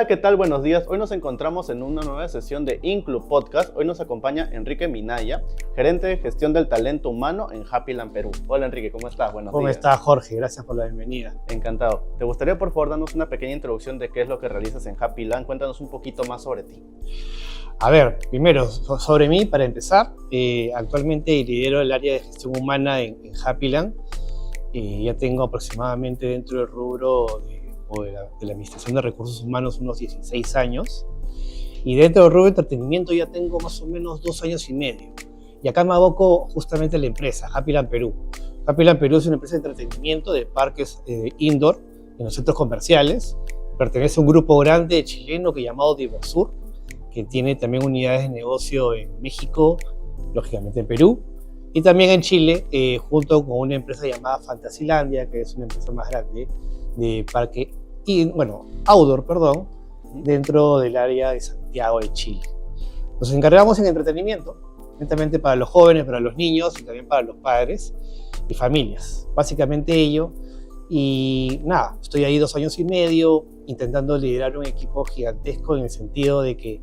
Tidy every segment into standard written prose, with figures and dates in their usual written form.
Hola, ¿qué tal? Buenos días. Hoy nos encontramos en una nueva sesión de Inclub Podcast. Hoy nos acompaña Enrique Minaya, gerente de gestión del talento humano en Happyland Perú. Hola Enrique, ¿cómo estás? Buenos días. ¿Cómo estás, Jorge? Gracias por la bienvenida. Encantado. ¿Te gustaría por favor darnos una pequeña introducción de qué es lo que realizas en Happyland? Cuéntanos un poquito más sobre ti. A ver, primero, sobre mí, para empezar, actualmente lidero el área de gestión humana en Happyland. Ya tengo aproximadamente dentro del rubro de la administración de recursos humanos unos 16 años. Y dentro del rubro de entretenimiento ya tengo más o menos 2 años y medio. Y acá me aboco justamente a la empresa, Happyland Perú. Happyland Perú es una empresa de entretenimiento de parques indoor en los centros comerciales. Pertenece a un grupo grande chileno llamado Diversur, que tiene también unidades de negocio en México, lógicamente en Perú, y también en Chile, junto con una empresa llamada Fantasilandia, que es una empresa más grande de parque, outdoor, dentro del área de Santiago de Chile. Nos encargamos en entretenimiento, netamente para los jóvenes, para los niños y también para los padres y familias. Básicamente ello. Y nada, estoy ahí 2 años y medio intentando liderar un equipo gigantesco en el sentido de que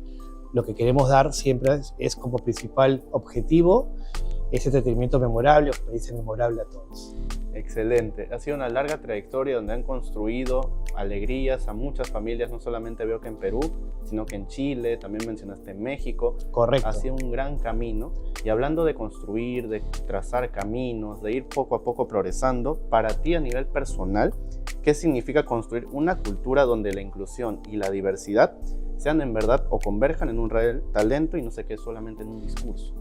lo que queremos dar siempre es como principal objetivo ese entretenimiento memorable, experiencia memorable a todos. Excelente. Ha sido una larga trayectoria donde han construido alegrías a muchas familias, no solamente veo que en Perú, sino que en Chile, también mencionaste en México. Correcto. Ha sido un gran camino. Y hablando de construir, de trazar caminos, de ir poco a poco progresando, para ti a nivel personal, ¿qué significa construir una cultura donde la inclusión y la diversidad sean en verdad o converjan en un real talento y no se quede solamente en un discurso?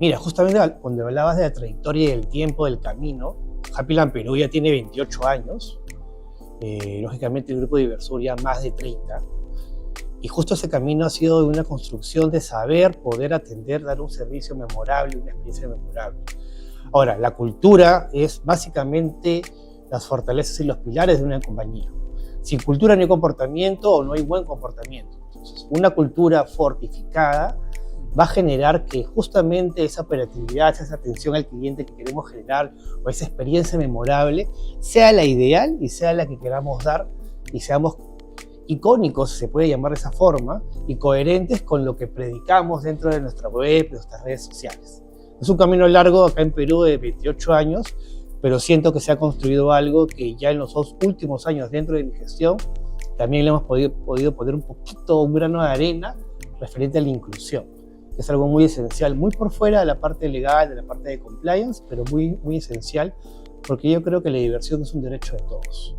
Mira, justamente cuando hablabas de la trayectoria y del tiempo, del camino, Happyland Perú ya tiene 28 años, lógicamente el grupo Diversur ya más de 30, y justo ese camino ha sido de una construcción de saber, poder atender, dar un servicio memorable, una experiencia memorable. Ahora, la cultura es básicamente las fortalezas y los pilares de una compañía. Sin cultura no hay comportamiento o no hay buen comportamiento. Entonces, una cultura fortificada va a generar que justamente esa operatividad, esa atención al cliente que queremos generar o esa experiencia memorable sea la ideal y sea la que queramos dar y seamos icónicos, se puede llamar de esa forma, y coherentes con lo que predicamos dentro de nuestra web, de nuestras redes sociales. Es un camino largo acá en Perú de 28 años, pero siento que se ha construido algo que ya en los 2 últimos años dentro de mi gestión también le hemos podido poner un grano de arena referente a la inclusión. Es algo muy esencial, muy por fuera de la parte legal, de la parte de compliance, pero muy, muy esencial, porque yo creo que la diversión es un derecho de todos.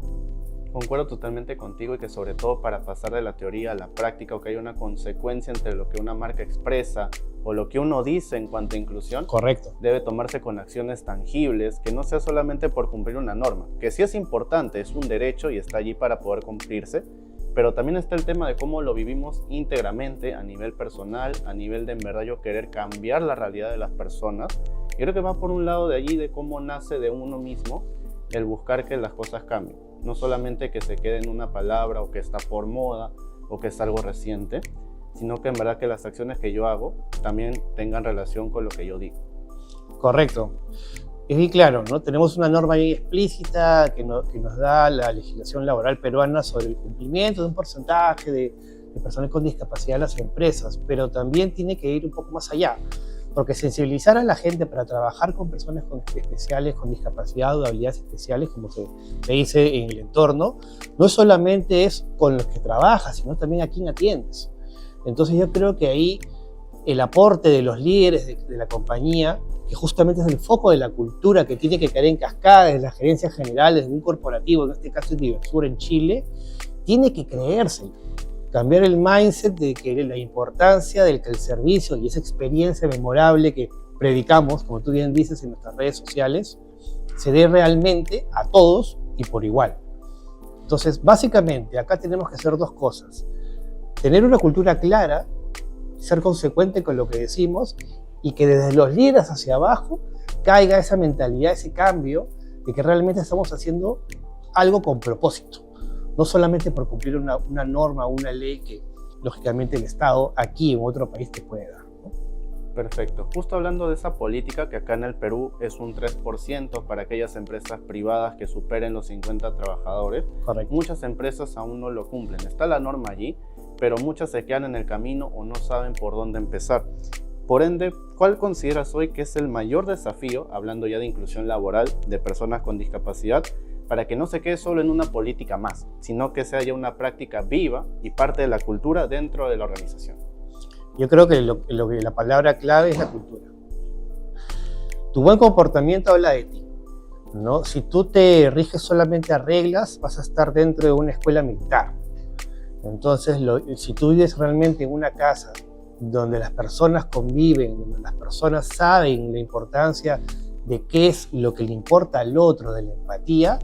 Concuerdo totalmente contigo y que sobre todo para pasar de la teoría a la práctica o que haya una consecuencia entre lo que una marca expresa o lo que uno dice en cuanto a inclusión, correcto, debe tomarse con acciones tangibles, que no sea solamente por cumplir una norma, que sí es importante, es un derecho y está allí para poder cumplirse, pero también está el tema de cómo lo vivimos íntegramente a nivel personal, a nivel de en verdad yo querer cambiar la realidad de las personas. Y creo que va por un lado de allí de cómo nace de uno mismo el buscar que las cosas cambien. No solamente que se quede en una palabra o que está por moda o que es algo reciente, sino que en verdad que las acciones que yo hago también tengan relación con lo que yo digo. Correcto. Es muy claro, ¿no? Tenemos una norma bien explícita que nos da la legislación laboral peruana sobre el cumplimiento de un porcentaje de personas con discapacidad en las empresas, pero también tiene que ir un poco más allá, porque sensibilizar a la gente para trabajar con personas especiales, con discapacidad o habilidades especiales, como se dice en el entorno, no solamente es con los que trabajas, sino también a quién atiendes. Entonces yo creo que ahí el aporte de los líderes de la compañía, que justamente es el foco de la cultura que tiene que caer en cascada desde las gerencias generales de un corporativo, en este caso es Diversur en Chile, tiene que creérselo. Cambiar el mindset de que la importancia del que el servicio y esa experiencia memorable que predicamos, como tú bien dices en nuestras redes sociales, se dé realmente a todos y por igual. Entonces, básicamente, acá tenemos que hacer 2 cosas. Tener una cultura clara, ser consecuente con lo que decimos y que desde los líderes hacia abajo caiga esa mentalidad, ese cambio de que realmente estamos haciendo algo con propósito. No solamente por cumplir una norma o una ley que, lógicamente, el Estado aquí en otro país te puede dar, ¿no? Perfecto. Justo hablando de esa política que acá en el Perú es un 3% para aquellas empresas privadas que superen los 50 trabajadores. Correcto. Muchas empresas aún no lo cumplen. Está la norma allí, pero muchas se quedan en el camino o no saben por dónde empezar. Por ende, ¿cuál consideras hoy que es el mayor desafío, hablando ya de inclusión laboral de personas con discapacidad, para que no se quede solo en una política más, sino que sea ya una práctica viva y parte de la cultura dentro de la organización? Yo creo que la palabra clave es la cultura. Tu buen comportamiento habla de ti, ¿no? Si tú te riges solamente a reglas, vas a estar dentro de una escuela militar. Entonces, si tú vives realmente en una casa donde las personas conviven, donde las personas saben la importancia de qué es lo que le importa al otro, de la empatía,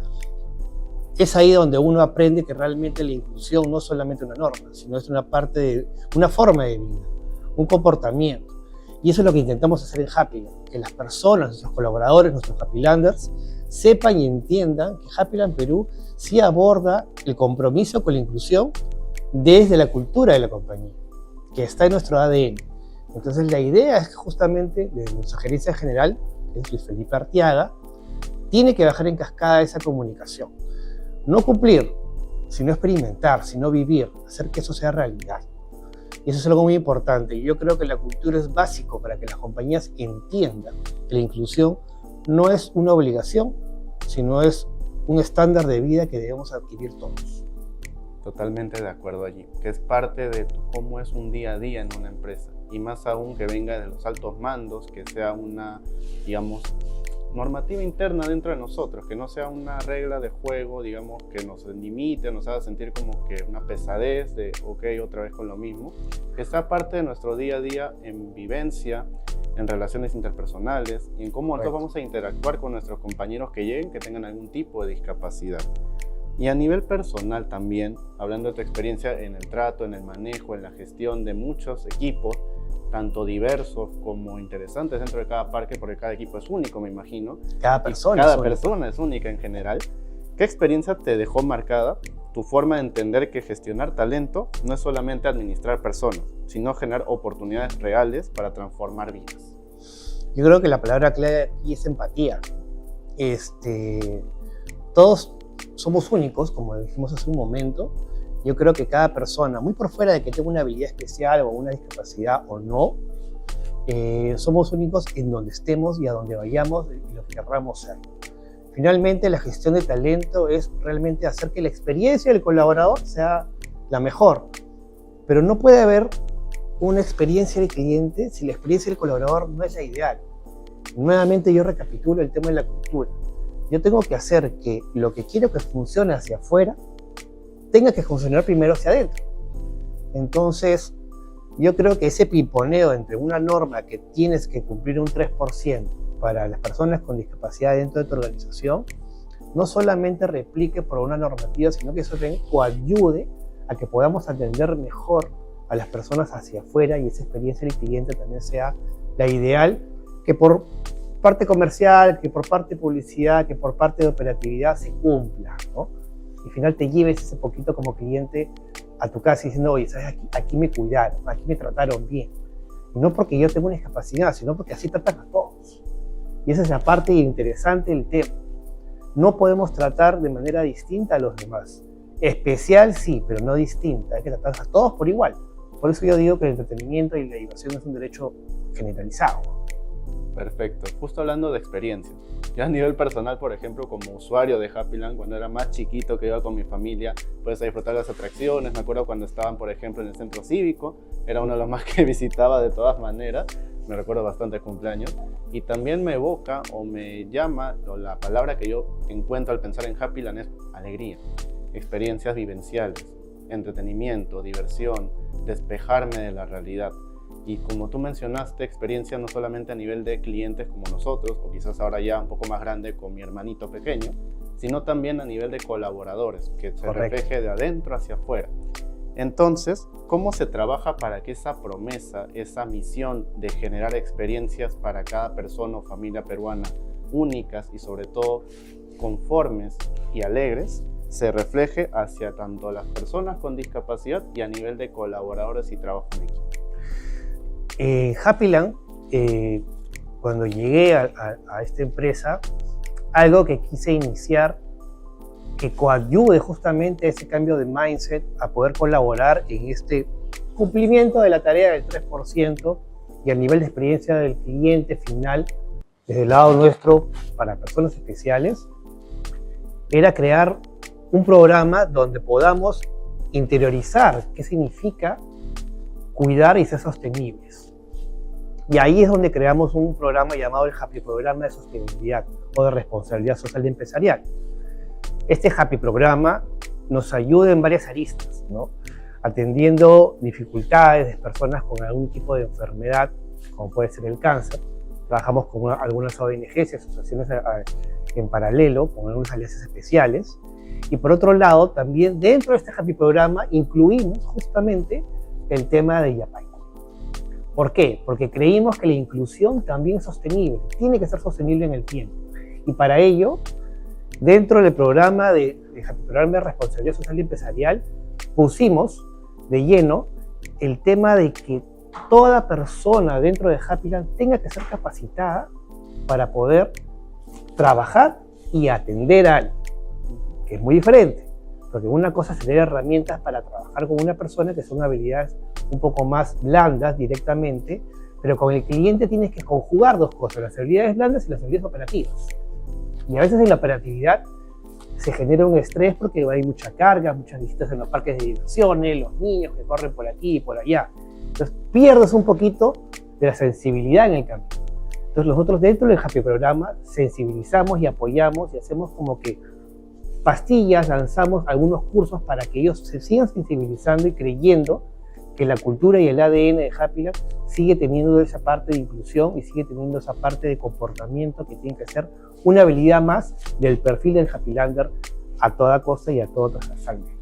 es ahí donde uno aprende que realmente la inclusión no es solamente una norma, sino es una parte de una forma de vida, un comportamiento. Y eso es lo que intentamos hacer en Happyland, que las personas, nuestros colaboradores, nuestros Happylanders, sepan y entiendan que Happyland Perú sí aborda el compromiso con la inclusión desde la cultura de la compañía, que está en nuestro ADN. Entonces la idea es que justamente desde nuestra gerencia general, que es Luis Felipe Arteaga, tiene que bajar en cascada esa comunicación. No cumplir, sino experimentar, sino vivir, hacer que eso sea realidad. Y eso es algo muy importante. Yo creo que la cultura es básico para que las compañías entiendan que la inclusión no es una obligación, sino es un estándar de vida que debemos adquirir todos. Totalmente de acuerdo allí, que es parte de cómo es un día a día en una empresa, y más aún que venga de los altos mandos, que sea una, digamos, normativa interna dentro de nosotros, que no sea una regla de juego, digamos, que nos limite, nos haga sentir como que una pesadez de, ok, otra vez con lo mismo, que sea parte de nuestro día a día en vivencia, en relaciones interpersonales, y en cómo nosotros vamos a interactuar con nuestros compañeros que lleguen, que tengan algún tipo de discapacidad. Y a nivel personal también, hablando de tu experiencia en el trato, en el manejo, en la gestión de muchos equipos, tanto diversos como interesantes dentro de cada parque, porque cada equipo es único, me imagino. Cada persona es única en general. ¿Qué experiencia te dejó marcada tu forma de entender que gestionar talento no es solamente administrar personas, sino generar oportunidades reales para transformar vidas? Yo creo que la palabra clave aquí es empatía. Todos somos únicos, como dijimos hace un momento. Yo creo que cada persona, muy por fuera de que tenga una habilidad especial o una discapacidad o no, somos únicos en donde estemos y a donde vayamos y lo que querramos ser. Finalmente, la gestión de talento es realmente hacer que la experiencia del colaborador sea la mejor. Pero no puede haber una experiencia del cliente si la experiencia del colaborador no es la ideal. Nuevamente yo recapitulo el tema de la cultura. Yo tengo que hacer que lo que quiero que funcione hacia afuera tenga que funcionar primero hacia adentro. Entonces, yo creo que ese pimponeo entre una norma que tienes que cumplir un 3% para las personas con discapacidad dentro de tu organización, no solamente replique por una normativa, sino que eso también coayude a que podamos atender mejor a las personas hacia afuera y esa experiencia del cliente también sea la ideal, que por parte comercial, que por parte de publicidad, que por parte de operatividad se cumpla, ¿no? Y al final te lleves ese poquito como cliente a tu casa diciendo, oye, ¿sabes? Aquí me cuidaron, aquí me trataron bien. Y no porque yo tengo una discapacidad, sino porque así tratan a todos. Y esa es la parte interesante del tema. No podemos tratar de manera distinta a los demás. Especial sí, pero no distinta. Hay que tratar a todos por igual. Por eso yo digo que el entretenimiento y la diversión es un derecho generalizado. Perfecto. Justo hablando de experiencias. Ya a nivel personal, por ejemplo, como usuario de Happyland, cuando era más chiquito que iba con mi familia, pues a disfrutar las atracciones. Me acuerdo cuando estaban, por ejemplo, en el centro cívico. Era uno de los más que visitaba de todas maneras. Me recuerdo bastante el cumpleaños. Y también me evoca o me llama, o la palabra que yo encuentro al pensar en Happyland es alegría. Experiencias vivenciales, entretenimiento, diversión, despejarme de la realidad. Y como tú mencionaste, experiencia no solamente a nivel de clientes como nosotros, o quizás ahora ya un poco más grande con mi hermanito pequeño, sino también a nivel de colaboradores, que se refleje de adentro hacia afuera. Entonces, ¿cómo se trabaja para que esa promesa, esa misión de generar experiencias para cada persona o familia peruana únicas y sobre todo conformes y alegres, se refleje hacia tanto las personas con discapacidad y a nivel de colaboradores y trabajo en equipo? Happyland, cuando llegué a esta empresa, algo que quise iniciar que coadyuve justamente ese cambio de mindset a poder colaborar en este cumplimiento de la tarea del 3% y al nivel de experiencia del cliente final desde el lado nuestro para personas especiales, era crear un programa donde podamos interiorizar qué significa cuidar y ser sostenibles. Y ahí es donde creamos un programa llamado el Happy Programa de Sostenibilidad o de Responsabilidad Social y Empresarial. Este Happy Programa nos ayuda en varias aristas, ¿no? Atendiendo dificultades de personas con algún tipo de enfermedad, como puede ser el cáncer. Trabajamos con algunas ONGs y asociaciones en paralelo, con algunas alianzas especiales. Y por otro lado, también dentro de este Happy Programa incluimos justamente el tema de Yapay. ¿Por qué? Porque creímos que la inclusión también es sostenible, tiene que ser sostenible en el tiempo. Y para ello, dentro del programa de Happy Programa de Responsabilidad Social y Empresarial, pusimos de lleno el tema de que toda persona dentro de Happyland tenga que ser capacitada para poder trabajar y atender a alguien, que es muy diferente, porque una cosa es tener herramientas para trabajar con una persona que son habilidades un poco más blandas directamente, pero con el cliente tienes que conjugar dos cosas, las habilidades blandas y las habilidades operativas. Y a veces en la operatividad se genera un estrés porque hay mucha carga, muchas visitas en los parques de diversiones, los niños que corren por aquí y por allá. Entonces pierdes un poquito de la sensibilidad en el camino. Entonces nosotros dentro del Happy Programa sensibilizamos y apoyamos y hacemos como que pastillas, lanzamos algunos cursos para que ellos se sigan sensibilizando y creyendo que la cultura y el ADN de Happyland sigue teniendo esa parte de inclusión y sigue teniendo esa parte de comportamiento que tiene que ser una habilidad más del perfil del Happylander a toda costa y a toda transversalmente.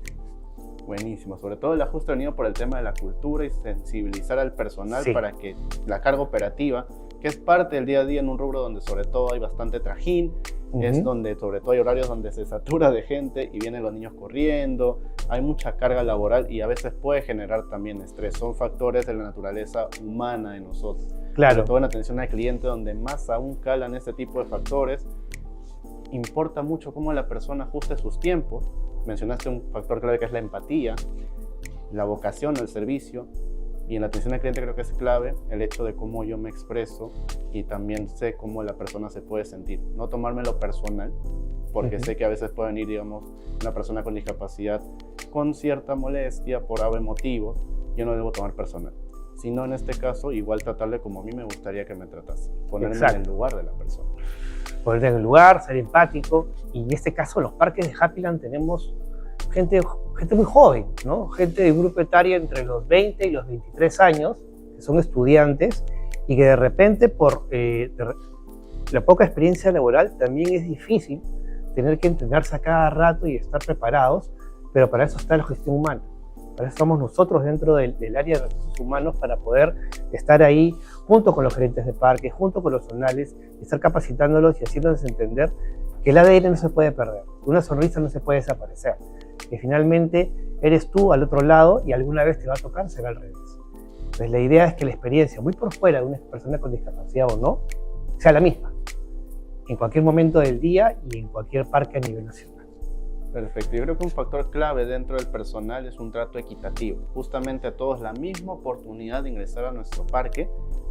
Buenísimo, sobre todo el ajuste venido por el tema de la cultura y sensibilizar al personal para que la carga operativa, que es parte del día a día en un rubro donde sobre todo hay bastante trajín, es donde sobre todo hay horarios donde se satura de gente y vienen los niños corriendo, hay mucha carga laboral y a veces puede generar también estrés. Son factores de la naturaleza humana de nosotros. Claro. Sobre todo en atención al cliente, donde más aún calan este tipo de factores, importa mucho cómo la persona ajuste sus tiempos. Mencionaste un factor clave que es la empatía, la vocación al servicio, y en la atención al cliente creo que es clave el hecho de cómo yo me expreso y también sé cómo la persona se puede sentir. No tomármelo personal, porque sé que a veces puede venir, digamos, una persona con discapacidad con cierta molestia por algún motivo, yo no lo debo tomar personal. Sino en este caso, igual tratarle como a mí me gustaría que me tratase, ponerme en el lugar de la persona. Ponerte en el lugar, ser empático, y en este caso en los parques de Happyland tenemos gente muy joven, ¿no? Gente de grupo etario entre los 20 y los 23 años, que son estudiantes, y que de repente por la poca experiencia laboral también es difícil tener que entrenarse a cada rato y estar preparados, pero para eso está la gestión humana. Para eso estamos nosotros dentro del área de recursos humanos para poder estar ahí junto con los gerentes de parques, junto con los zonales, y estar capacitándolos y haciéndoles entender que el ADN no se puede perder, que una sonrisa no se puede desaparecer, que finalmente eres tú al otro lado y alguna vez te va a tocar, será al revés. Entonces la idea es que la experiencia, muy por fuera de una persona con discapacidad o no, sea la misma, en cualquier momento del día y en cualquier parque a nivel nacional. Perfecto, yo creo que un factor clave dentro del personal es un trato equitativo, justamente a todos la misma oportunidad de ingresar a nuestro parque,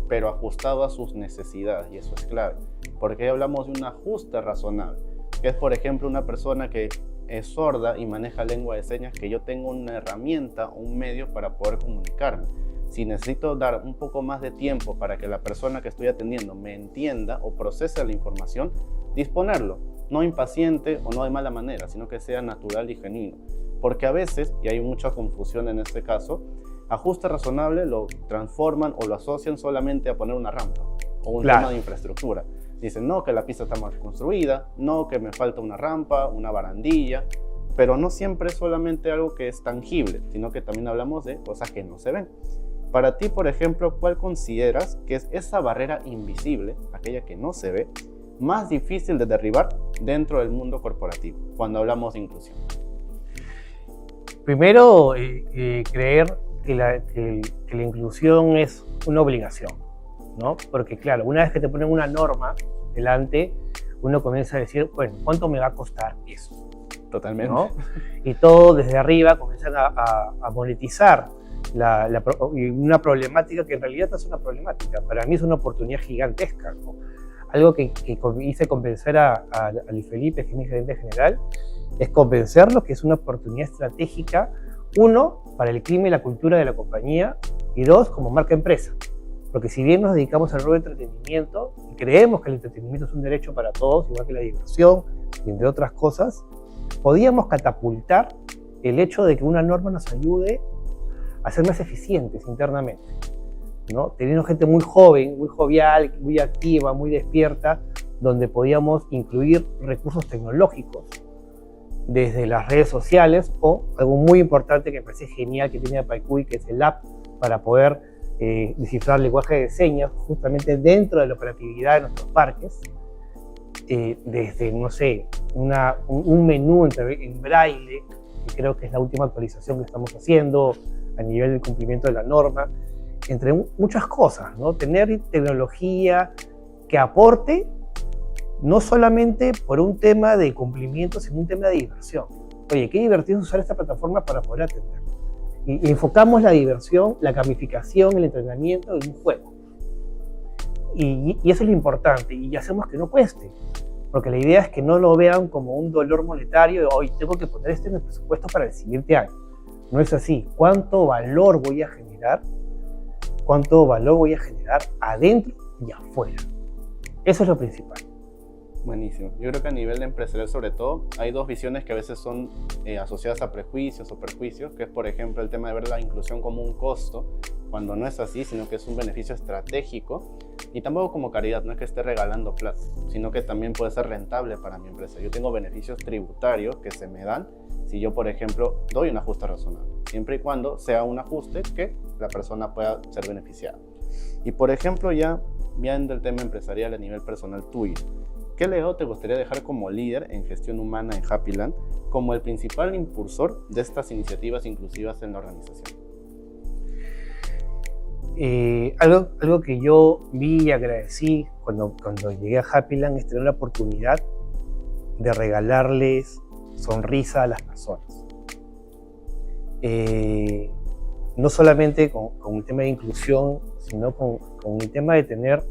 pero ajustado a sus necesidades, y eso es clave, porque hablamos de un ajuste razonable, que es por ejemplo una persona que es sorda y maneja lengua de señas, que yo tengo una herramienta o un medio para poder comunicarme. Si necesito dar un poco más de tiempo para que la persona que estoy atendiendo me entienda o procese la información, disponerlo. No impaciente o no de mala manera, sino que sea natural y genuino. Porque a veces, y hay mucha confusión en este caso, ajuste razonable lo transforman o lo asocian solamente a poner una rampa o un tema de infraestructura. Dicen, no, que la pista está mal construida, no, que me falta una rampa, una barandilla, pero no siempre es solamente algo que es tangible, sino que también hablamos de cosas que no se ven. Para ti, por ejemplo, ¿cuál consideras que es esa barrera invisible, aquella que no se ve, más difícil de derribar dentro del mundo corporativo, cuando hablamos de inclusión? Primero, creer que la inclusión es una obligación, ¿no? Porque claro, una vez que te ponen una norma delante, uno comienza a decir, bueno, ¿cuánto me va a costar eso? Totalmente. ¿no? Y todo desde arriba comienzan a monetizar una problemática que en realidad no es una problemática, para mí es una oportunidad gigantesca, ¿no? Algo que hice convencer a Luis Felipe, que es mi gerente general, es convencerlo que es una oportunidad estratégica, uno, para el clima y la cultura de la compañía, y dos, como marca empresa. Porque si bien nos dedicamos al rubro de entretenimiento, y creemos que el entretenimiento es un derecho para todos, igual que la diversión, y entre otras cosas, podíamos catapultar el hecho de que una norma nos ayude a ser más eficientes internamente, ¿no? Teniendo gente muy joven, muy jovial, muy activa, muy despierta, donde podíamos incluir recursos tecnológicos desde las redes sociales o algo muy importante que me parece genial que tiene Apaicuy, que es el app para poder descifrar lenguaje de señas justamente dentro de la operatividad de nuestros parques, desde, no sé, un menú en braille, que creo que es la última actualización que estamos haciendo a nivel del cumplimiento de la norma, entre muchas cosas, ¿no? Tener tecnología que aporte no solamente por un tema de cumplimiento, sino un tema de diversión. Oye, qué divertido es usar esta plataforma para poder atender. Y enfocamos la diversión, la gamificación, el entrenamiento en un juego. Y eso es lo importante, y hacemos que no cueste. Porque la idea es que no lo vean como un dolor monetario de hoy tengo que poner esto en el presupuesto para el siguiente año. No es así. ¿Cuánto valor voy a generar? ¿Cuánto valor voy a generar adentro y afuera? Eso es lo principal. Buenísimo. Yo creo que a nivel de empresarial, sobre todo, hay dos visiones que a veces son asociadas a prejuicios o perjuicios, que es, por ejemplo, el tema de ver la inclusión como un costo, cuando no es así, sino que es un beneficio estratégico, y tampoco como caridad, no es que esté regalando plata, sino que también puede ser rentable para mi empresa. Yo tengo beneficios tributarios que se me dan si yo, por ejemplo, doy un ajuste razonable, siempre y cuando sea un ajuste que la persona pueda ser beneficiada. Y, por ejemplo, ya viendo el tema empresarial a nivel personal tuyo, ¿qué legado te gustaría dejar como líder en gestión humana en Happyland, como el principal impulsor de estas iniciativas inclusivas en la organización? Algo que yo vi y agradecí cuando llegué a Happyland es tener la oportunidad de regalarles sonrisa a las personas. No solamente con el tema de inclusión, sino con el tema de tener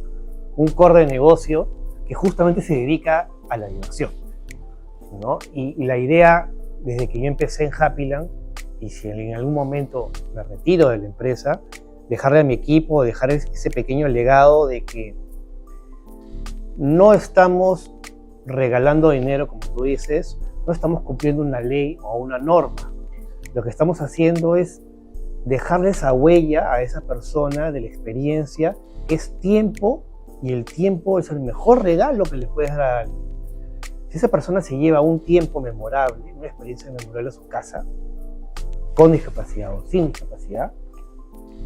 un core de negocio que justamente se dedica a la diversión, ¿no? Y la idea, desde que yo empecé en Happyland, y si en algún momento me retiro de la empresa, dejarle a mi equipo, dejar ese pequeño legado de que no estamos regalando dinero, como tú dices, no estamos cumpliendo una ley o una norma. Lo que estamos haciendo es dejarle esa huella a esa persona de la experiencia, que es tiempo, y el tiempo es el mejor regalo que le puedes dar a alguien. Si esa persona se lleva un tiempo memorable, una experiencia memorable a su casa, con discapacidad o sin discapacidad,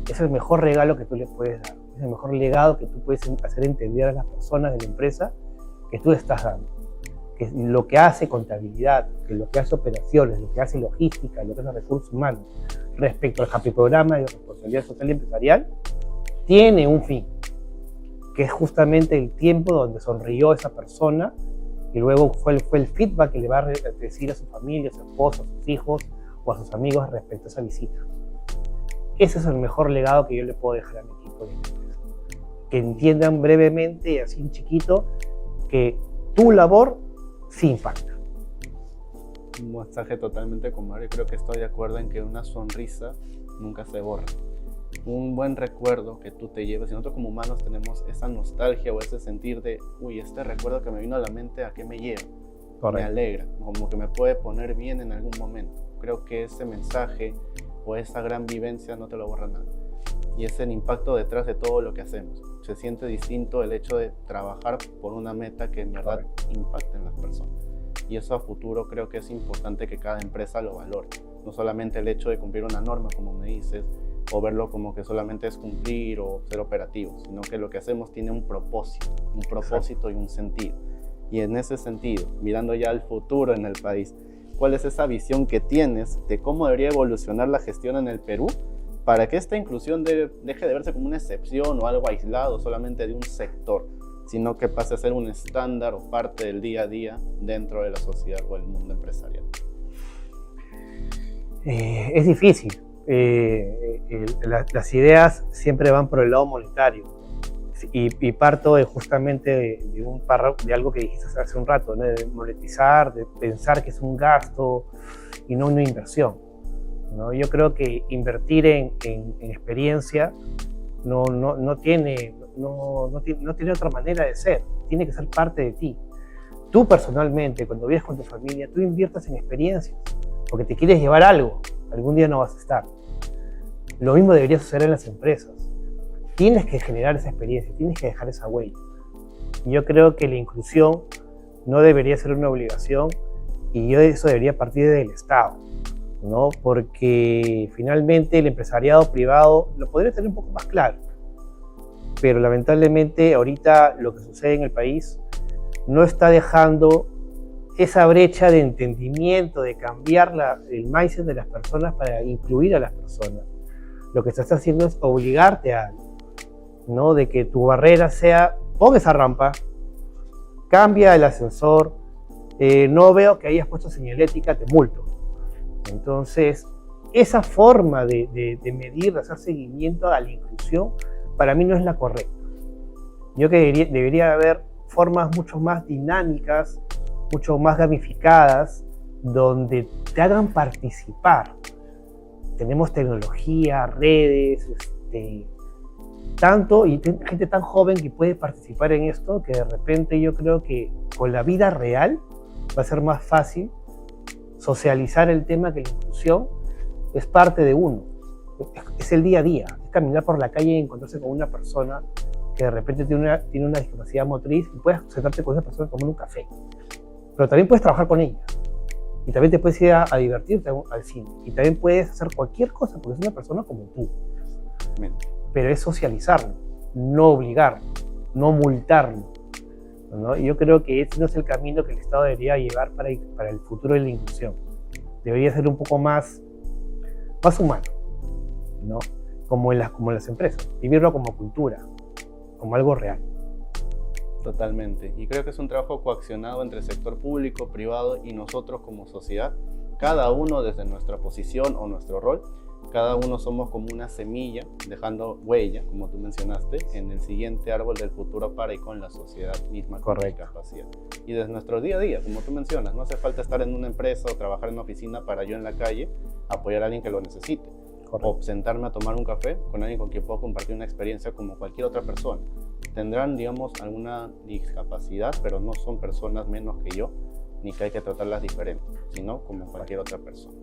es el mejor regalo que tú le puedes dar. Es el mejor legado que tú puedes hacer entender a las personas de la empresa que tú estás dando. Que lo que hace contabilidad, que lo que hace operaciones, lo que hace logística, lo que hace recursos humanos, respecto al Happy Programa de responsabilidad social y empresarial, tiene un fin, que es justamente el tiempo donde sonrió esa persona y luego fue el feedback que le va a decir a su familia, a su esposo, a sus hijos o a sus amigos respecto a esa visita. Ese es el mejor legado que yo le puedo dejar a mi equipo de empresa. Que entiendan brevemente y así en chiquito que tu labor sí impacta. Un mensaje totalmente común, y creo que estoy de acuerdo en que una sonrisa nunca se borra. Un buen recuerdo que tú te lleves, y nosotros como humanos tenemos esa nostalgia o ese sentir de, uy, este recuerdo que me vino a la mente, ¿a qué me lleva? Correcto. Me alegra, como que me puede poner bien en algún momento. Creo que ese mensaje o esa gran vivencia no te lo borra nada. Y es el impacto detrás de todo lo que hacemos. Se siente distinto el hecho de trabajar por una meta que en verdad impacte en las personas. Y eso a futuro creo que es importante que cada empresa lo valore. No solamente el hecho de cumplir una norma, como me dices, o verlo como que solamente es cumplir o ser operativo, sino que lo que hacemos tiene un propósito y un sentido. Y en ese sentido, mirando ya al futuro en el país, ¿cuál es esa visión que tienes de cómo debería evolucionar la gestión en el Perú para que esta inclusión deje de verse como una excepción o algo aislado solamente de un sector, sino que pase a ser un estándar o parte del día a día dentro de la sociedad o el mundo empresarial? Es difícil. Las ideas siempre van por el lado monetario. Y parto justamente de algo que dijiste hace un rato, ¿no? De monetizar, de pensar que es un gasto y no una inversión, ¿no? Yo creo que invertir en experiencia no tiene otra manera de ser, tiene que ser parte de ti. Tú personalmente, cuando vives con tu familia, tú inviertas en experiencias, porque te quieres llevar algo, algún día no vas a estar. Lo mismo debería suceder en las empresas. Tienes que generar esa experiencia, tienes que dejar esa huella. Yo creo que la inclusión no debería ser una obligación y eso debería partir del Estado, ¿no? Porque finalmente el empresariado privado lo podría tener un poco más claro, pero lamentablemente ahorita lo que sucede en el país no está dejando esa brecha de entendimiento, de cambiar el mindset de las personas para incluir a las personas. Lo que estás haciendo es obligarte a algo, ¿no? De que tu barrera sea, pon esa rampa, cambia el ascensor, no veo que hayas puesto señalética, te multo. Entonces, esa forma de medir, de hacer seguimiento a la inclusión, para mí no es la correcta. Yo creo que debería haber formas mucho más dinámicas, mucho más gamificadas, donde te hagan participar. Tenemos tecnología, redes, tanto, y gente tan joven que puede participar en esto, que de repente yo creo que con la vida real va a ser más fácil socializar el tema, que la inclusión es parte de uno, es el día a día, es caminar por la calle y encontrarse con una persona que de repente tiene una discapacidad motriz y puedes sentarte con esa persona a tomar un café, pero también puedes trabajar con ella y también te puedes ir a divertirte al cine y también puedes hacer cualquier cosa porque es una persona como tú. Pero es socializarlo, no obligarlo, no multarlo, ¿no? Y yo creo que ese no es el camino que el Estado debería llevar para el futuro de la inclusión. Debería ser un poco más humano, ¿no? Como en las empresas, vivirlo como cultura, como algo real. Totalmente. Y creo que es un trabajo coaccionado entre el sector público, privado y nosotros como sociedad, cada uno desde nuestra posición o nuestro rol. Cada uno somos como una semilla, dejando huella, como tú mencionaste, en el siguiente árbol del futuro para y con la sociedad misma con discapacidad. Y desde nuestro día a día, como tú mencionas, no hace falta estar en una empresa o trabajar en una oficina para yo en la calle apoyar a alguien que lo necesite. Correcto. O sentarme a tomar un café con alguien con quien puedo compartir una experiencia como cualquier otra persona. Tendrán, digamos, alguna discapacidad, pero no son personas menos que yo, ni que hay que tratarlas diferente, sino como cualquier otra persona.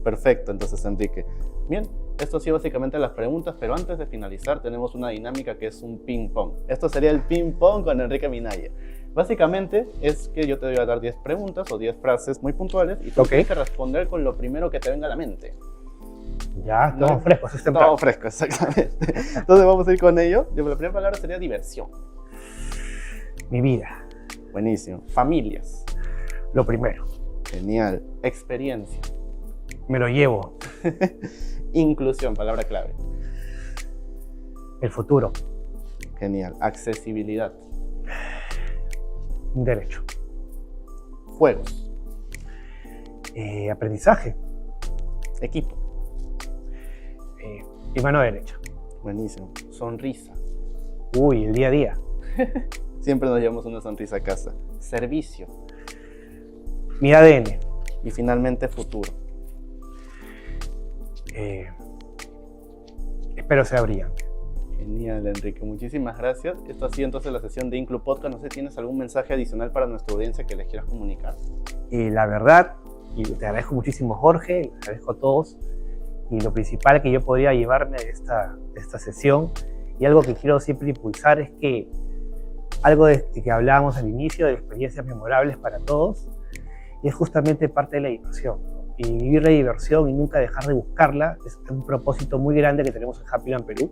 Perfecto, entonces Enrique. Bien, esto sí básicamente las preguntas, pero antes de finalizar tenemos una dinámica que es un ping-pong. Esto sería el ping-pong con Enrique Minaya. Básicamente es que yo te voy a dar 10 preguntas o 10 frases muy puntuales y tú tienes que responder con lo primero que te venga a la mente. Ya, estamos frescos. Estamos frescos, exactamente. Entonces vamos a ir con ello. La primera palabra sería diversión. Mi vida. Buenísimo. Familias. Lo primero. Genial. Experiencia. Me lo llevo. Inclusión, palabra clave. El futuro. Genial. Accesibilidad. Un derecho. Juegos. Aprendizaje. Equipo. Y mano derecha. Buenísimo. Sonrisa. Uy, el día a día. Siempre nos llevamos una sonrisa a casa. Servicio. Mi ADN. Y finalmente futuro. Espero sea brillante. Genial, Enrique. Muchísimas gracias. Esto ha sido entonces la sesión de Inclu Podcast. No sé si tienes algún mensaje adicional para nuestra audiencia que les quieras comunicar. Y la verdad, y te agradezco muchísimo, Jorge, les agradezco a todos. Y lo principal que yo podría llevarme de esta sesión, y algo que quiero siempre impulsar, es que algo de que hablábamos al inicio, de experiencias memorables para todos, y es justamente parte de la diversión, ¿no? Y vivir la diversión y nunca dejar de buscarla es un propósito muy grande que tenemos en Happyland Perú,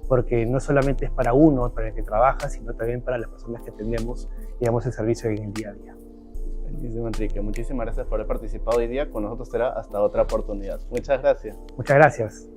porque no solamente es para uno, para el que trabaja, sino también para las personas que tenemos, digamos, el servicio en el día a día. Buenísimo, Enrique. Muchísimas gracias por haber participado hoy día. Con nosotros será hasta otra oportunidad. Muchas gracias. Muchas gracias.